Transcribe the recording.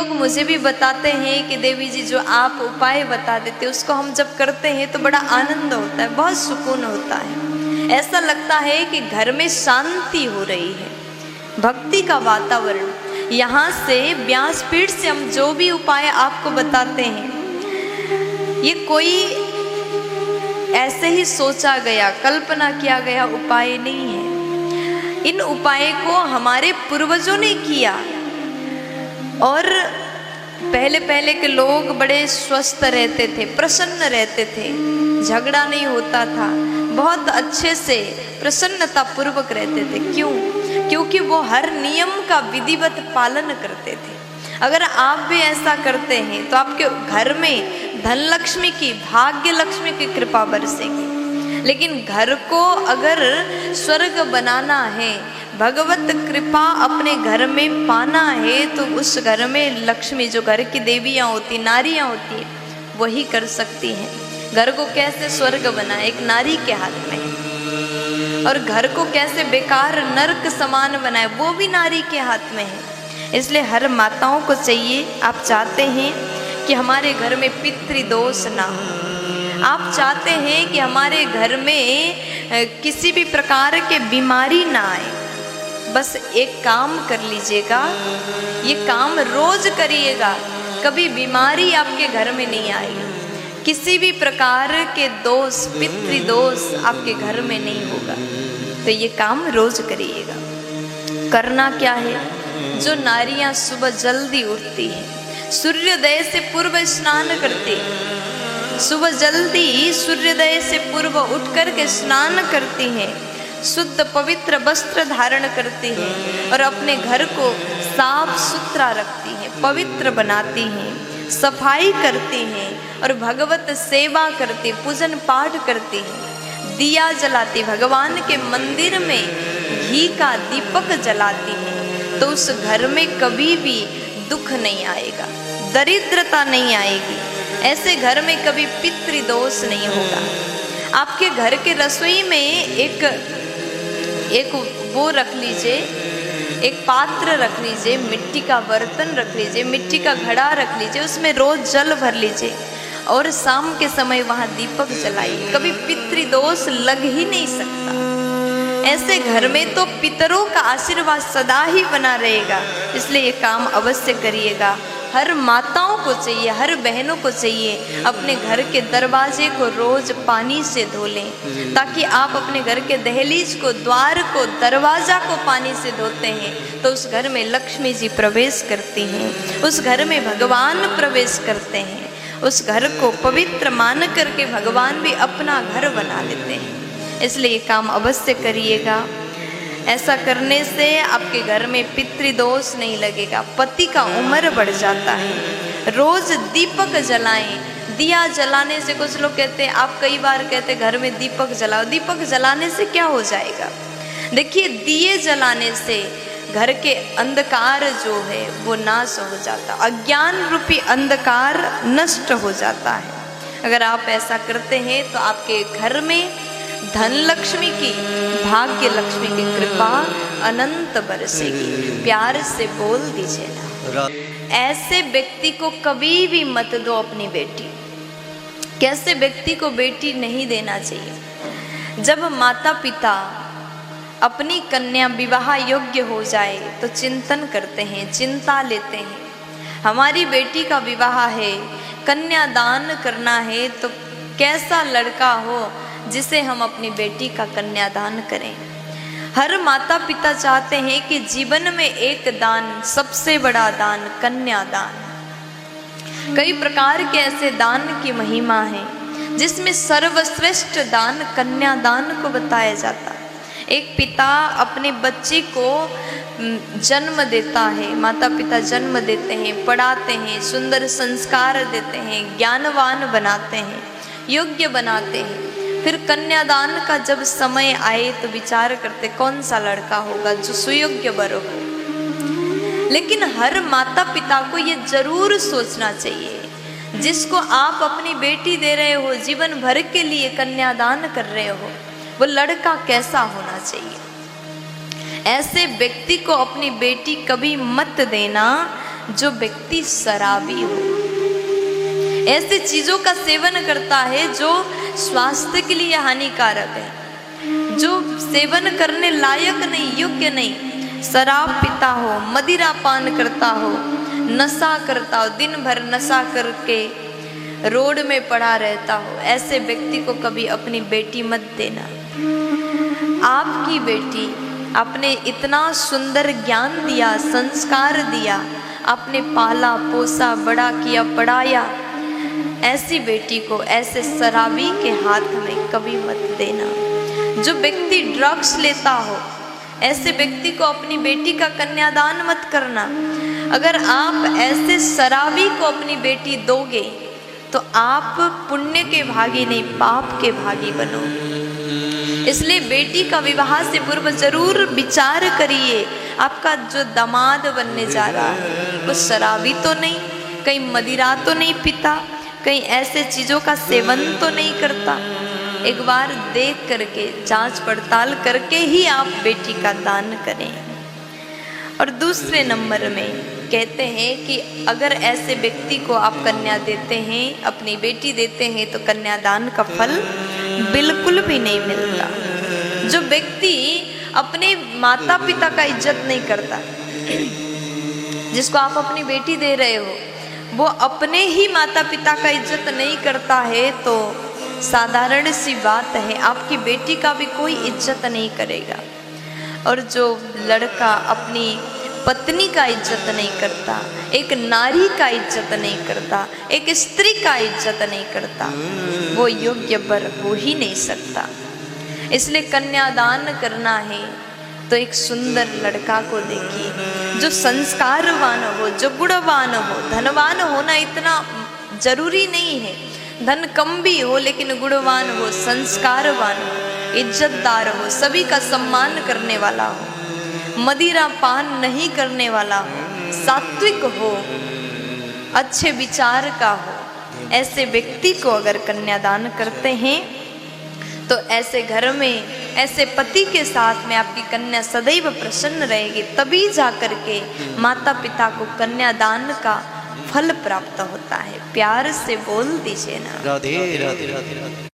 लोग मुझे भी बताते हैं कि देवी जी जो आप उपाय बता देते उसको हम जब करते हैं तो बड़ा आनंद होता है, बहुत सुकून होता है। ऐसा लगता है कि घर में शांति हो रही है, भक्ति का वातावरण। यहाँ से व्यासपीठ से हम जो भी उपाय आपको बताते हैं ये कोई ऐसे ही सोचा गया, कल्पना किया गया उपाय नहीं है। इन उपाय को हमारे पूर्वजों ने किया और पहले पहले के लोग बड़े स्वस्थ रहते थे, प्रसन्न रहते थे, झगड़ा नहीं होता था, बहुत अच्छे से प्रसन्नता पूर्वक रहते थे। क्यों? क्योंकि वो हर नियम का विधिवत पालन करते थे। अगर आप भी ऐसा करते हैं तो आपके घर में धन लक्ष्मी की, भाग्य लक्ष्मी की कृपा बरसेगी। लेकिन घर को अगर स्वर्ग बनाना है, भगवत कृपा अपने घर में पाना है, तो उस घर में लक्ष्मी, जो घर की देवियाँ होती, नारियाँ होती है, वही कर सकती हैं। घर को कैसे स्वर्ग बनाए, एक नारी के हाथ में है। और घर को कैसे बेकार नरक समान बनाए, वो भी नारी के हाथ में है। इसलिए हर माताओं को चाहिए, आप चाहते हैं कि हमारे घर में पितृदोष ना हो, आप चाहते हैं कि हमारे घर में किसी भी प्रकार के बीमारी ना आए, बस एक काम कर लीजिएगा, ये काम रोज करिएगा, कभी बीमारी आपके घर में नहीं आएगी, किसी भी प्रकार के दोष, पितृदोष आपके घर में नहीं होगा। तो ये काम रोज करिएगा। करना क्या है? जो नारियां सुबह जल्दी उठती हैं, सूर्योदय से पूर्व स्नान करती, सुबह जल्दी सूर्योदय से पूर्व उठ कर के स्नान करती हैं, शुद्ध पवित्र वस्त्र धारण करती हैं और अपने घर को साफ सुथरा रखती हैं, पवित्र बनाती हैं, सफाई करती हैं और भगवत सेवा करती, पूजन पाठ करती हैं, दिया जलाती, भगवान के मंदिर में घी का दीपक जलाती हैं, तो उस घर में कभी भी दुख नहीं आएगा, दरिद्रता नहीं आएगी, ऐसे घर में कभी पितृदोष नहीं होगा। आपके घर के रसोई में एक वो रख लीजिए, एक पात्र रख लीजिए, मिट्टी का बर्तन रख लीजिए, मिट्टी का घड़ा रख लीजिए, उसमें रोज जल भर लीजिए और शाम के समय वहाँ दीपक जलाइए, कभी पितृदोष लग ही नहीं सकता। ऐसे घर में तो पितरों का आशीर्वाद सदा ही बना रहेगा। इसलिए ये काम अवश्य करिएगा। हर माताओं को चाहिए, हर बहनों को चाहिए अपने घर के दरवाजे को रोज पानी से धो लें, ताकि आप अपने घर के दहलीज को, द्वार को, दरवाजा को पानी से धोते हैं तो उस घर में लक्ष्मी जी प्रवेश करती हैं, उस घर में भगवान प्रवेश करते हैं, उस घर को पवित्र मान करके भगवान भी अपना घर बना लेते हैं। इसलिए ये काम अवश्य करिएगा। ऐसा करने से आपके घर में पितृदोष नहीं लगेगा। पति का उम्र बढ़ जाता है। रोज दीपक जलाएं। दिया जलाने से, कुछ लोग कहते हैं, आप कई बार कहते हैं घर में दीपक जलाओ, दीपक जलाने से क्या हो जाएगा? देखिए, दिए जलाने से घर के अंधकार जो है वो नाश हो जाता, अज्ञान रूपी अंधकार नष्ट हो जाता है। अगर आप ऐसा करते हैं तो आपके घर में धन लक्ष्मी की, भाग्य लक्ष्मी की कृपा अनंत बरसेगी। प्यार से बोल दीजिए ना। ऐसे व्यक्ति को कभी भी मत दो अपनी बेटी। कैसे व्यक्ति को बेटी नहीं देना चाहिए? जब माता पिता अपनी कन्या विवाह योग्य हो जाए तो चिंतन करते हैं, चिंता लेते हैं, हमारी बेटी का विवाह है, कन्यादान करना है, तो कैसा लड़का हो जिसे हम अपनी बेटी का कन्यादान करें। हर माता पिता चाहते हैं कि जीवन में एक दान, सबसे बड़ा दान कन्यादान। कई प्रकार के ऐसे दान की महिमा है जिसमें सर्वश्रेष्ठ दान कन्यादान को बताया जाता है। एक पिता अपने बच्चे को जन्म देता है, माता पिता जन्म देते हैं, पढ़ाते हैं, सुंदर संस्कार देते हैं, ज्ञानवान बनाते हैं, योग्य बनाते हैं। फिर कन्यादान का जब समय आए तो विचार करते कौन सा लड़का होगा जो सुयोग्य वर हो। लेकिन हर माता पिता को ये जरूर सोचना चाहिए, जिसको आप अपनी बेटी दे रहे हो, जीवन भर के लिए कन्यादान कर रहे हो, वो लड़का कैसा होना चाहिए। ऐसे व्यक्ति को अपनी बेटी कभी मत देना जो व्यक्ति शराबी हो, ऐसे चीजों का सेवन करता है जो स्वास्थ्य के लिए हानिकारक है, जो सेवन करने लायक नहीं, योग्य नहीं, शराब पीता हो, मदिरा पान करता हो, नशा करता हो, दिन भर नशा करके रोड में पड़ा रहता हो, ऐसे व्यक्ति को कभी अपनी बेटी मत देना। आपकी बेटी आपने इतना सुंदर ज्ञान दिया, संस्कार दिया, आपने पाला पोसा, बड़ा किया, पढ़ाया, ऐसी बेटी को ऐसे शराबी के हाथ में कभी मत देना। जो व्यक्ति ड्रग्स लेता हो, ऐसे व्यक्ति को अपनी बेटी का कन्यादान मत करना। अगर आप ऐसे शराबी को अपनी बेटी दोगे तो आप पुण्य के भागी नहीं, पाप के भागी बनो। इसलिए बेटी का विवाह से पूर्व जरूर विचार करिए, आपका जो दामाद बनने जा रहा है वो शराबी तो नहीं, कहीं मदिरा तो नहीं पीता, कहीं ऐसे चीजों का सेवन तो नहीं करता। एक बार देख करके, जांच पड़ताल करके ही आप बेटी का दान करें। और दूसरे नंबर में कहते हैं कि अगर ऐसे व्यक्ति को आप कन्या देते हैं, अपनी बेटी देते हैं, तो कन्यादान का फल बिल्कुल भी नहीं मिलता। जो व्यक्ति अपने माता पिता का इज्जत नहीं करता, जिसको आप अपनी बेटी दे रहे हो, वो अपने ही माता पिता का इज्जत नहीं करता है, तो साधारण सी बात है आपकी बेटी का भी कोई इज्जत नहीं करेगा। और जो लड़का अपनी पत्नी का इज्जत नहीं करता, एक नारी का इज्जत नहीं करता, एक स्त्री का इज्जत नहीं करता, वो योग्य वर हो ही नहीं सकता। इसलिए कन्यादान करना है तो एक सुंदर लड़का को देखिए, जो संस्कारवान हो, जो गुणवान हो। धनवान होना इतना जरूरी नहीं है, धन कम भी हो लेकिन गुणवान हो, संस्कारवान हो, इज्जतदार हो, सभी का सम्मान करने वाला हो, मदिरा पान नहीं करने वाला हो, सात्विक हो, अच्छे विचार का हो। ऐसे व्यक्ति को अगर कन्यादान करते हैं तो ऐसे घर में, ऐसे पति के साथ में आपकी कन्या सदैव प्रसन्न रहेगी। तभी जाकर के माता पिता को कन्यादान का फल प्राप्त होता है। प्यार से बोल दीजिए ना, राधे राधे राधे राधे।